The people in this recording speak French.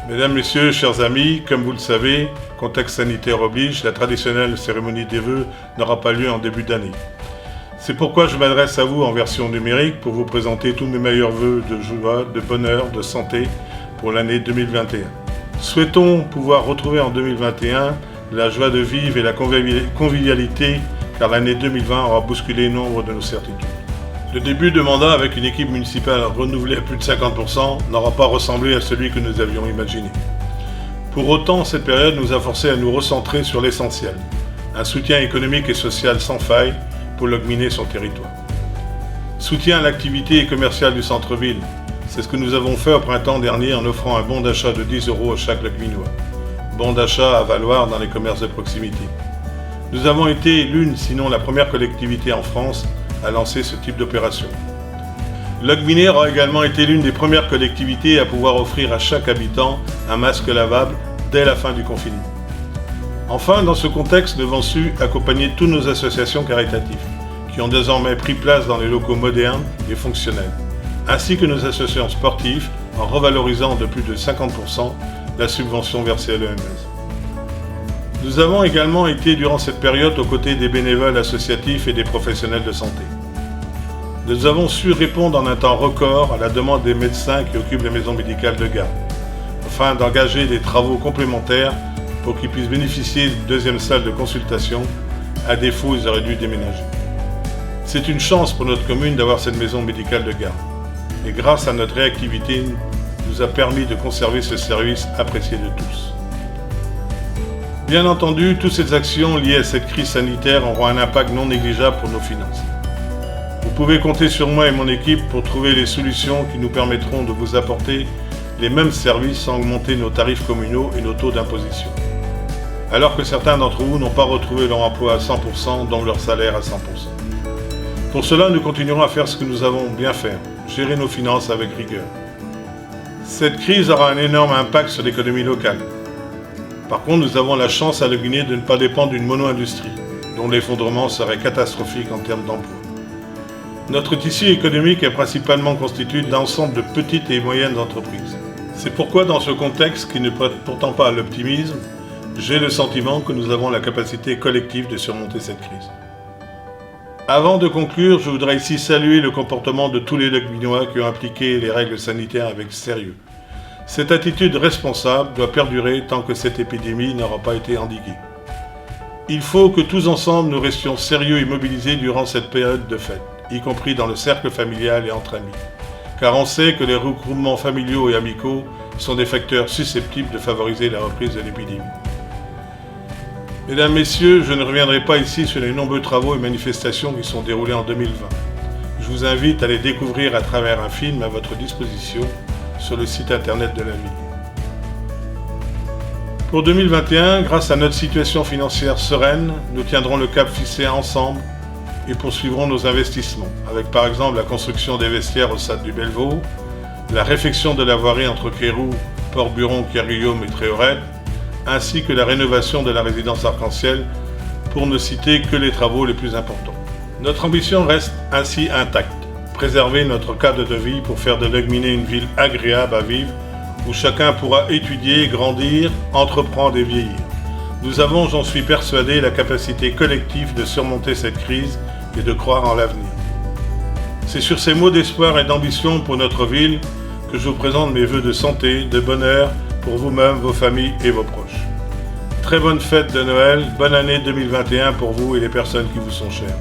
Mesdames, Messieurs, chers amis, comme vous le savez, contexte sanitaire oblige, la traditionnelle cérémonie des vœux n'aura pas lieu en début d'année. C'est pourquoi je m'adresse à vous en version numérique pour vous présenter tous mes meilleurs vœux de joie, de bonheur, de santé pour l'année 2021. Souhaitons pouvoir retrouver en 2021 la joie de vivre et la convivialité, car l'année 2020 aura bousculé nombre de nos certitudes. Le début de mandat avec une équipe municipale renouvelée à plus de 50% n'aura pas ressemblé à celui que nous avions imaginé. Pour autant, cette période nous a forcés à nous recentrer sur l'essentiel, un soutien économique et social sans faille pour l'augminer son territoire. Soutien à l'activité commerciale du centre-ville, c'est ce que nous avons fait au printemps dernier en offrant un bon d'achat de 10 € à chaque Locminois. Bon d'achat à valoir dans les commerces de proximité. Nous avons été l'une, sinon la première collectivité en France à lancer ce type d'opération. Locminé aura également été l'une des premières collectivités à pouvoir offrir à chaque habitant un masque lavable dès la fin du confinement. Enfin, dans ce contexte, nous avons su accompagner toutes nos associations caritatives, qui ont désormais pris place dans les locaux modernes et fonctionnels, ainsi que nos associations sportives, en revalorisant de plus de 50% la subvention versée à l'EMS. Nous avons également été durant cette période aux côtés des bénévoles associatifs et des professionnels de santé. Nous avons su répondre en un temps record à la demande des médecins qui occupent les maisons médicales de garde, afin d'engager des travaux complémentaires pour qu'ils puissent bénéficier d'une deuxième salle de consultation, à défaut ils auraient dû déménager. C'est une chance pour notre commune d'avoir cette maison médicale de garde, et grâce à notre réactivité, nous a permis de conserver ce service apprécié de tous. Bien entendu, toutes ces actions liées à cette crise sanitaire auront un impact non négligeable pour nos finances. Vous pouvez compter sur moi et mon équipe pour trouver les solutions qui nous permettront de vous apporter les mêmes services sans augmenter nos tarifs communaux et nos taux d'imposition. Alors que certains d'entre vous n'ont pas retrouvé leur emploi à 100%, donc leur salaire à 100%. Pour cela, nous continuerons à faire ce que nous avons bien fait, gérer nos finances avec rigueur. Cette crise aura un énorme impact sur l'économie locale. Par contre, nous avons la chance à Locminé de ne pas dépendre d'une mono-industrie, dont l'effondrement serait catastrophique en termes d'emploi. Notre tissu économique est principalement constitué d'ensemble de petites et moyennes entreprises. C'est pourquoi, dans ce contexte qui ne prête pourtant pas à l'optimisme, j'ai le sentiment que nous avons la capacité collective de surmonter cette crise. Avant de conclure, je voudrais ici saluer le comportement de tous les Locminois qui ont appliqué les règles sanitaires avec sérieux. Cette attitude responsable doit perdurer tant que cette épidémie n'aura pas été endiguée. Il faut que tous ensemble nous restions sérieux et mobilisés durant cette période de fête, y compris dans le cercle familial et entre amis. Car on sait que les regroupements familiaux et amicaux sont des facteurs susceptibles de favoriser la reprise de l'épidémie. Mesdames, Messieurs, je ne reviendrai pas ici sur les nombreux travaux et manifestations qui sont déroulés en 2020. Je vous invite à les découvrir à travers un film à votre disposition sur le site internet de la ville. Pour 2021, grâce à notre situation financière sereine, nous tiendrons le cap fixé ensemble et poursuivrons nos investissements, avec par exemple la construction des vestiaires au stade du Bellevaux, la réfection de la voirie entre Quéroux, Port-Buron, Kerguillaume et Tréorette, ainsi que la rénovation de la résidence Arc-en-Ciel, pour ne citer que les travaux les plus importants. Notre ambition reste ainsi intacte. Préserver notre cadre de vie pour faire de Locminé une ville agréable à vivre, où chacun pourra étudier, grandir, entreprendre et vieillir. Nous avons, j'en suis persuadé, la capacité collective de surmonter cette crise et de croire en l'avenir. C'est sur ces mots d'espoir et d'ambition pour notre ville que je vous présente mes vœux de santé, de bonheur pour vous-même, vos familles et vos proches. Très bonne fête de Noël, bonne année 2021 pour vous et les personnes qui vous sont chères.